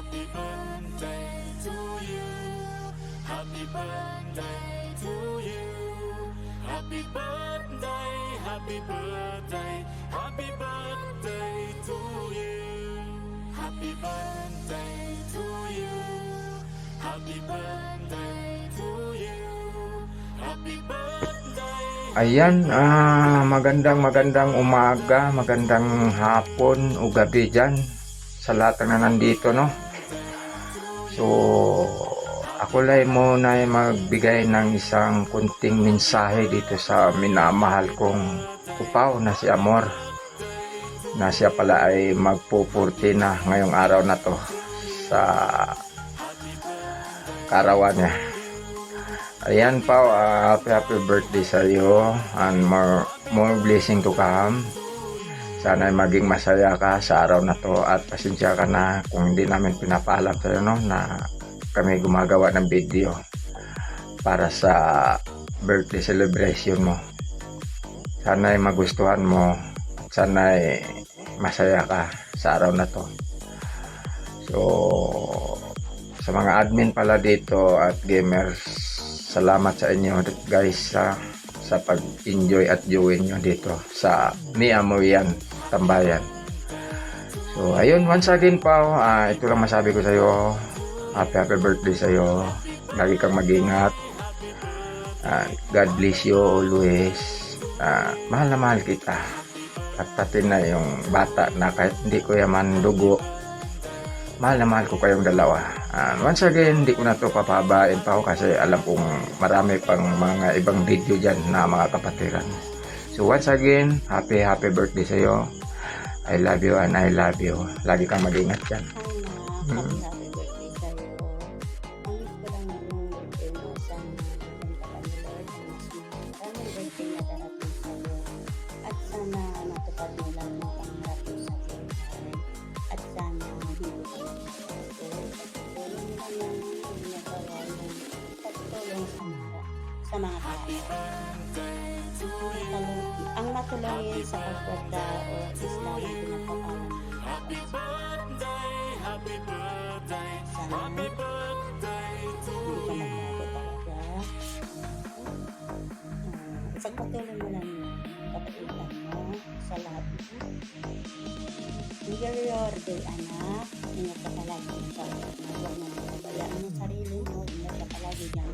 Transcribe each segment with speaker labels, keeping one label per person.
Speaker 1: Happy birthday to you. Happy birthday to you. Happy birthday, happy birthday, happy birthday to you. Happy birthday to you. Happy birthday to you. Happy birthday.
Speaker 2: Ayan, magandang umaga, magandang hapon o gabi dyan sa lahat na nandito, no? So, ako lang muna ay magbigay ng isang kunting mensahe dito sa minamahal kong upaw na si Amor, na siya pala ay magpupurti na ngayong araw na to sa karawan niya. Ayan pa, happy birthday sa iyo and more blessing to come. Sana ay maging masaya ka sa araw na to at pasensya ka na kung hindi namin pinapaalam sa iyo, no, na kami gumagawa ng video para sa birthday celebration mo. Sana ay magustuhan mo, sana ay masaya ka sa araw na to. So, sa mga admin pala dito at gamers, salamat sa inyo guys sa pag-enjoy at join nyo dito sa Mia Moyan Tambayan. So ayun, once again pa, ito lang masabi ko sa iyo. Happy birthday sa iyo. Lagi kang mag-ingat. God bless you always. Mahal na mahal kita. At pati na yung bata na kahit hindi ko yaman dugo, mahal na mahal ko kayong dalawa. Once again, hindi ko na ito papabain pa ako kasi alam kong marami pang mga ibang video dyan na mga kapatiran. So once again, happy birthday sa iyo. I love you and I love you. Lagi kang mag-ingat dyan.
Speaker 3: Happy birthday sa'yo. Ang wish ko lang yung birthday mo, sana maganda ka ni Lord ng mas maraming birthday na darating sa'yo. At sana matupad mo lang yung pangarap mo sa buhay. At sana hindi ka magpapagod. Tulong mo lang yung ginagawa mo. Pagtulong sa mga tao. Ang matulungin sa pagpagdao is lamang pinapapalan ng Diyos. Sana hindi ka magbago talaga. Pagpatuloy mo lang yung kapatitan mo sa lahat. Enjoy your day, anak. Ingat ka palagi sa huwag mo mababayaan yung sarili mo. Ingat ka palagi dyan.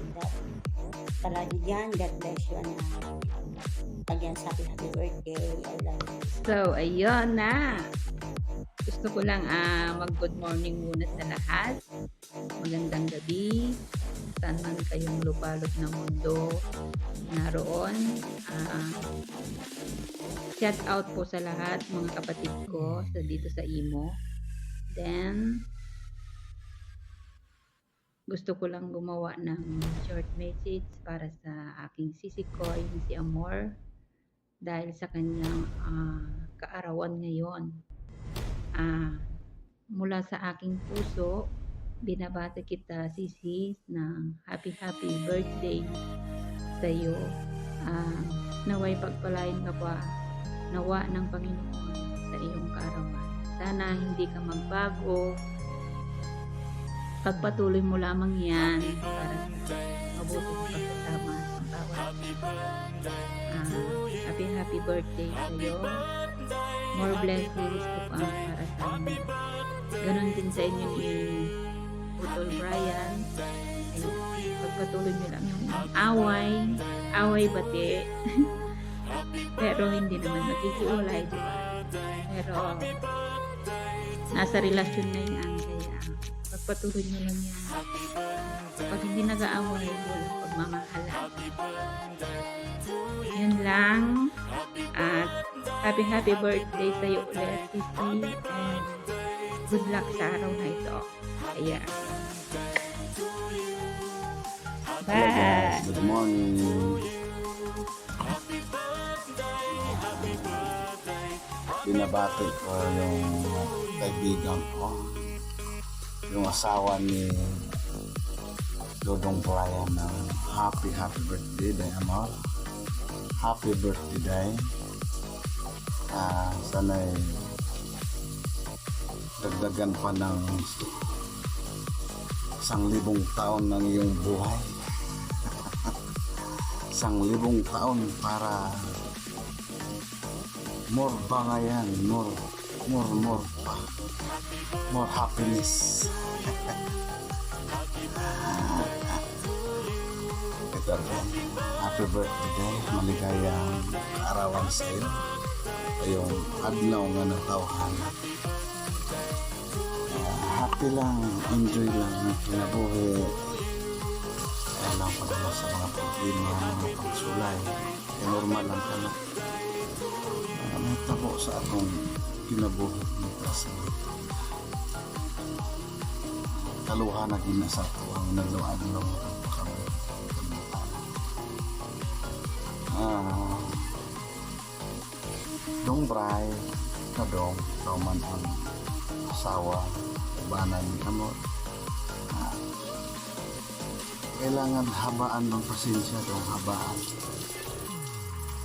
Speaker 3: Palagi dyan. God bless you, anak. Again, happy birthday. I love you.
Speaker 4: So, ayun na. Gusto ko lang mag-good morning muna sa lahat. Magandang gabi. Saan man kayong lupalot ng mundo naroon. Shout out po sa lahat, mga kapatid ko dito sa Imo. Then, gusto ko lang gumawa ng short message para sa aking sisi ko, yung si Amor. Dahil sa kanyang kaarawan ngayon. Mula sa aking puso, binabati kita, sisi, ng happy birthday sa iyo. Naway pagpalain ka pa, nawa ng Panginoon sa iyong kaarawan. Sana hindi ka magbago. Pagpatuloy mo lamang yan para mabuting pagkasama ng bawat. Happy birthday sa iyo. More blessings to come para sa inyo. Ganon din sa inyo ni Utol Brian. Pagpatuloy nyo lang yung away bati. Pero hindi naman magkikiulay, diba? Pero nasa relasyon na yan, kaya pagpatuloy nyo lang yan. Pag hindi nag-aaway, walang pagmamahalan. Yun lang. At happy birthday sa iyo ulit, sisi, and good luck sa araw na ito. Ayan. Bye!
Speaker 5: Good morning. Binabati ko yung kaibigan ko, yung asawa ni Dodong Brian ng happy birthday day, Amor. Happy birthday day. Sana'y dagdagan pa ng 1,000 taon ng iyong buhay. 1,000 taon para more bangayan, more pa, more happiness. Ito po, happy birthday, maligayang kaarawan sa iyo. Ayong adlaw nga natawhan. Happy lang, enjoy lang ang kinabuhi. Kaya lang padala sa mga problema, mga pagsulay. Kaya normal lang ka na. May tabo sa atong kinabuhi nito sa dito. Kaluha na ginasa ito ang naglaw-adlaw ng pakamit. Dong bray, kadong, man ang asawa, ibanan ni amor. Kailangan habaan ng pasensya dong, habaan.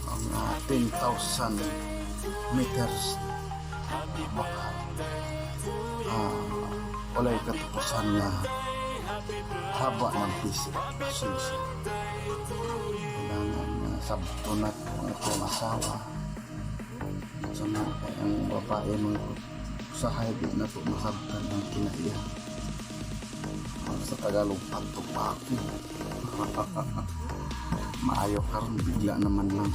Speaker 5: Ang 10,000 meters baka walay katapusan na haba ng pasensya. Kailangan sabtunat ang itong asawa. Sa mga ang babae mga usahay di na ito masabtan ang kinaiya. Sa Tagalog, pagtupaki. Maayo karon bigla naman lang.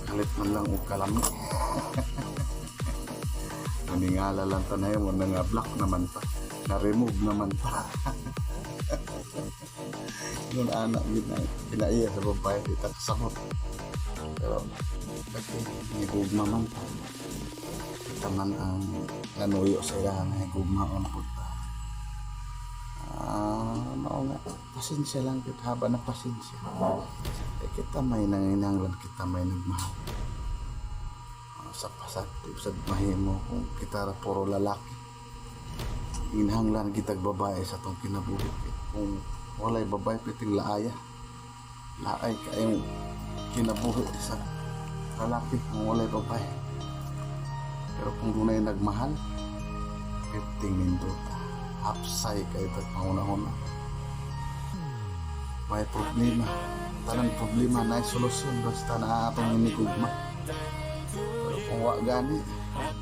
Speaker 5: Kalit man lang o kalami. Maningala lang tanay mo na nga block naman pa. Na-remove naman pa. Yung anak yun na kinaiya sa babae, itakasakot. Pero kasi higugma man pa. Kita man ang nanuyo sa ilahan, higugma on po ta. Nga, pasensya lang kita, haba na pasensya. Kita may nanginanglan, kita may nagmahal. Sa pasat, sa mahimo kung kita ra puro lalaki. Inhanglan kitag babae sa tong kinabuhi. Kung walay babae piting laaya. Laay kayong kinabuhi sa lalaki kung walay babae. Pero kung dunay nagmahal, 15 minuto. Hapsay kayo ito't panguna-una. May problema. Tanang problema na solusyon basta na atong inigugma. Pero kung wag gani,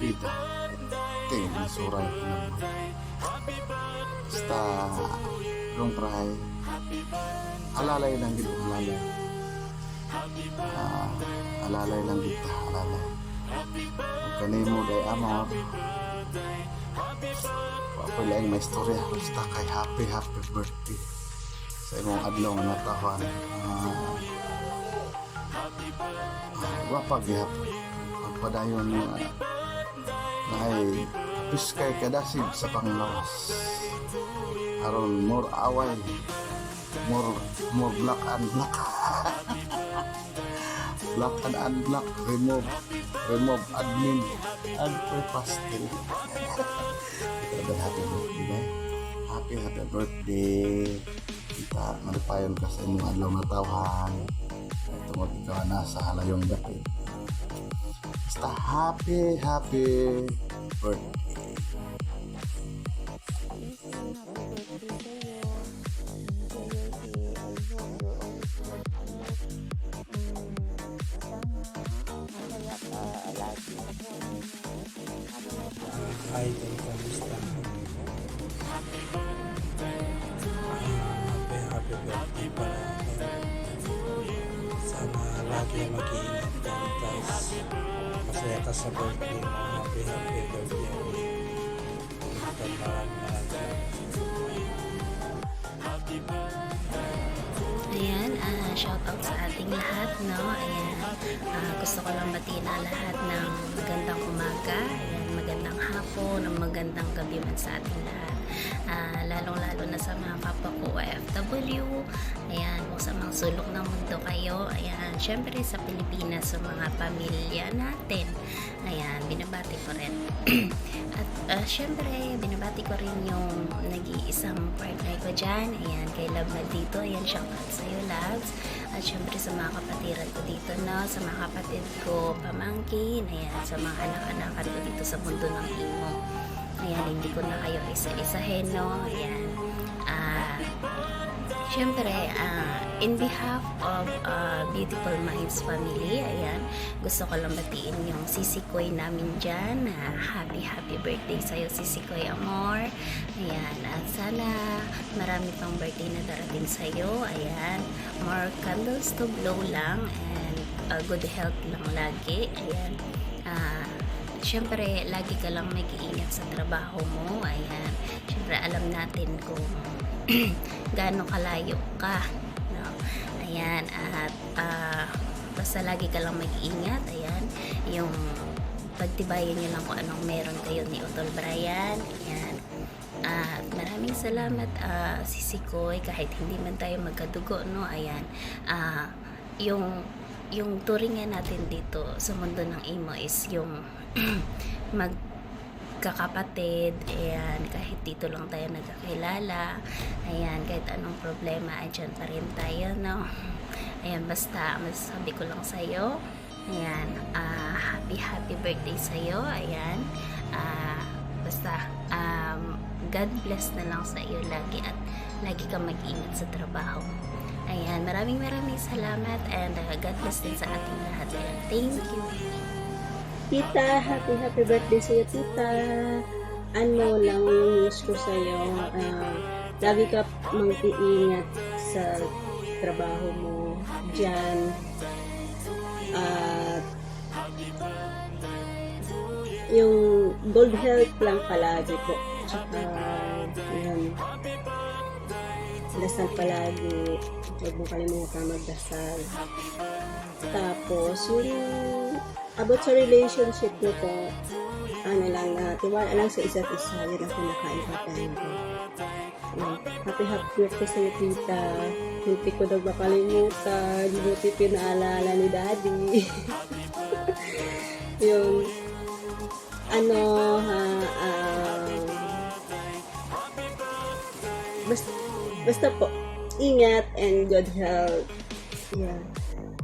Speaker 5: pita. Tingin suray naman. Basta long try. Alalay lang dito, alalay. Alalay lang dito, alalay. Kung kanimo day amor, wala yung may istorya. Basta kay happy birthday sa imong adlaw nga natawhan. Wapag yapon pagpadayon na ay piskay kadasig sa panglawas. Aron more away, more black and black. Black and unblock, remove admin and pre-pastel. Happy birthday. Kita maripayon ka sa inyong adlaw na tawhan. Tungod ikaw na sa halayong dapit. Basta happy birthday.
Speaker 6: Hi, kamusta? Happy birthday pala. Sana lagi mag-iingat ka. Tapos masaya ka sa birthday mo. Happy birthday.
Speaker 7: Ayan, shoutout sa ating lahat, no? Ayan, gusto ko lang batiin na lahat ng magandang umaga, ayan, magandang hapon, magandang gabi man sa ating lahat. Lalong-lalo na sa mga kapwa ko OFW, ayan, kung sa mga sulok ng mundo kayo, ayan, syempre sa Pilipinas, sa mga pamilya natin, ayan, binabati ko rin. At syempre, binabati ko rin yung nag-iisang partner ko dyan, ayan, kay Love na dito, ayan, shoutout sa iyo, Loves. At syempre sa mga kapatiran ko dito, no, sa mga kapatid ko, pamangkin, ayan, sa mga anak-anakan ko dito sa mundo ng Imo. Ayan, hindi ko na kayo isa-isahin, no? Ayan. Siyempre, in behalf of Beautiful Minds family, ayan, gusto ko lang batiin yung sisikoy namin dyan. Happy birthday sa'yo, sisikoy amor. Ayan, at sana marami pang birthday na darating sa'yo. Ayan, more candles to blow lang, and good health lang lagi. Ayan, siyempre, lagi ka lang mag-iingat sa trabaho mo. Ayan, siyempre, alam natin kung gaano kalayo ka, no? Ayan, at basta lagi ka lang mag-iingat. Ayan, yung pagtibayan niyo lang kung anong meron kayo ni Utol Brian. Ayan, at maraming salamat, Sisikoy, kahit hindi man tayo magkadugo, no? Ayan, yung turingan natin dito sa mundo ng emo is yung magkakapatid. Ayan, kahit dito lang tayo nagkakilala. Ayan, kahit anong problema, andyan pa rin tayo, no? Ayan, basta masasabi ko lang sa'yo, ayan, happy birthday sa'yo. Ayan, basta God bless na lang sa iyo lagi, at lagi kang mag-ingat sa trabaho. Ayan, maraming salamat, and God bless din sa ating lahat. Ayan, thank you.
Speaker 3: Tita, happy birthday sa'yo, tita. Ano lang yung wish ko sa'yo, lagi ka mag-iingat sa trabaho mo dyan. At yung good health lang palagi po. Tsaka, yun, dasal palagi. Huwag mo kalimutan magdasal. Tapos, yung about sa relationship nyo po, ano lang, tiwala lang sa isa't isa. Yan ang pinaka-importante. Happy birthday sa iyo, tita. Hindi ko daw makalimutan. Buti pinaalala ni daddy. Yung basta po, ingat and good health. Yeah.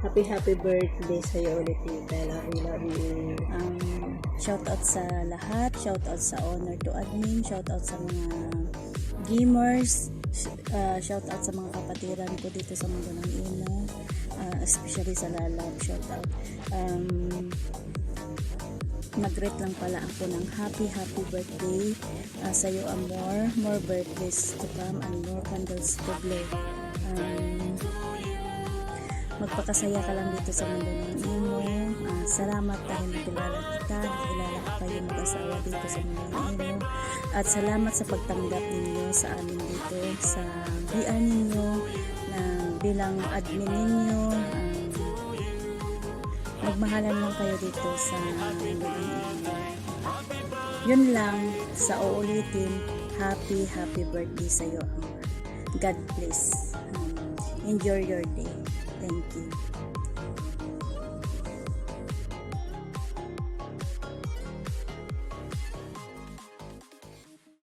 Speaker 3: Happy birthday sa'yo ulit, tita. Love you.
Speaker 8: Shoutout sa lahat, shoutout sa Honor to Admin, shoutout sa mga gamers, shoutout sa mga kapatiran ko dito sa mundo ng emo, especially sa Lalab, shoutout. Nag-greet lang pala ako ng happy birthday sa iyo, Amor. More birthdays to come and more candles to blow. Magpakasaya ka lang dito sa mundo ng emo. Salamat dahil nakilala kita, nakilala ko kayo mag-asawa dito sa mundo ng emo. At salamat sa pagtanggap ninyo sa amin dito sa VR ninyo, na bilang admin ninyo. Magmahalan lang kayo dito sa mundo ng emo. Yun lang, sa uulitin, happy birthday sa iyo, Amor. God bless. Enjoy your day. Thank you.